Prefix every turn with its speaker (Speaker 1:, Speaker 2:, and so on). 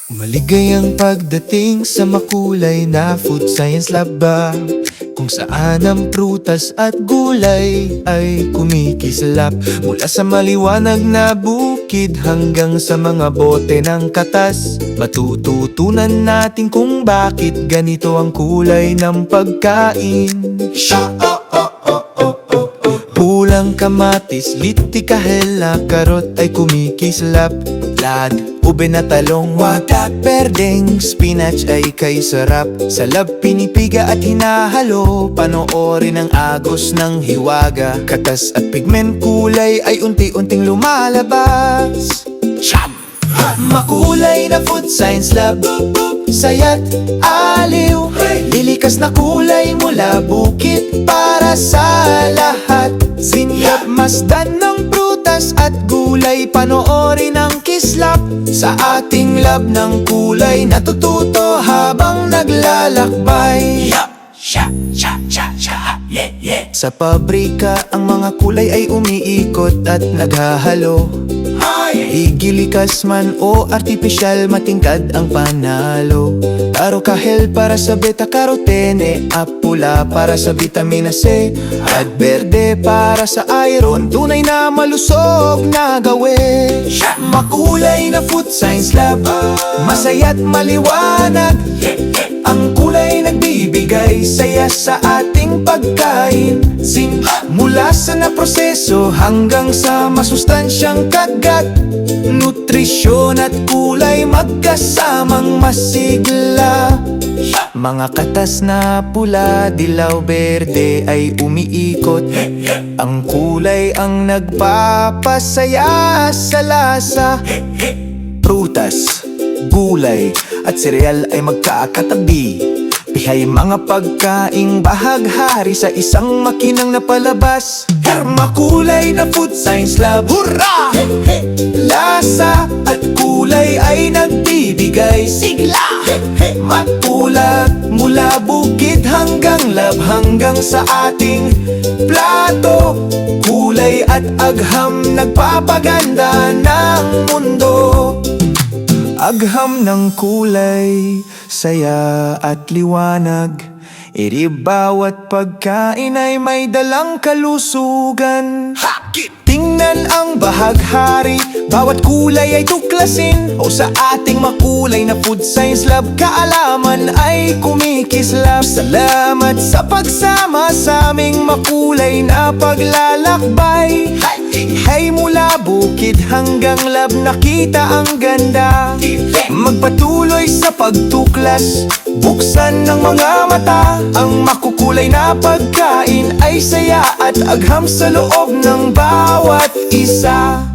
Speaker 1: Maligayang pagdating sa makulay na food science lab ba, kung saan ang prutas at gulay ay kumikislap. Mula sa maliwanag na bukid hanggang sa mga bote ng katas, matututunan natin kung bakit ganito ang kulay ng pagkain. Pulang kamatis, liti, kahela, karot ay kumikislap. Lad, ube na talong, watak, berdeng, spinach ay kay sarap. Sa lab pinipiga at hinahalo, panoorin ang agos ng hiwaga. Katas at pigment kulay ay unti-unting lumalabas. Makulay na food science lab, sayat, aliw, lilikas na kulay mula bukit para sa lahat. Sinlab masdan ng prutas at gulay, panoorin ang kislap. Sa ating lab ng kulay, natututo habang naglalakbay. Sa pabrika, ang mga kulay ay umiikot at naghahalo. Igilikas man o artipisyal, matingkad ang panalo. Taro kahel para sa beta-carotene, apula para sa vitamina C, at berde para sa iron. Tunay na malusog na gawin. Makulay na food science lab, masaya't maliwanag. Ang kulay nagbibigay saya sa ating pagkain. Mula sa naproseso hanggang sa masustansyang kagat, nutrisyon at kulay magkasamang masigla. Mga katas na pula, dilaw, berde ay umiikot. Ang kulay ang nagpapasaya sa lasa. Prutas, gulay at sereal ay magkakatabi. Pihay mga pagkaing bahaghari sa isang makinang napalabas. Makulay na food science lab, hurra! Lasa at kulay ay nagbibigay sigla. Matulad mula bukid hanggang lab, hanggang sa ating plato. Kulay at agham nagpapaganda ng mundo. Agham ng kulay, saya at liwanag. Bawat pagkain ay may dalang kalusugan. Tingnan ang bahaghari, bawat kulay ay tuklasin. O sa ating makulay na food science lab, kaalaman ay kumikislap. Salamat sa pagsama sa aming makulay na paglalakbay. Hey, mula bukid hanggang lab, nakita ang ganda. Magpatuloy sa pagtuklas, buksan ng mga mata. Ang makukulay na pagkain ay saya at agham sa loob ng bawat isa.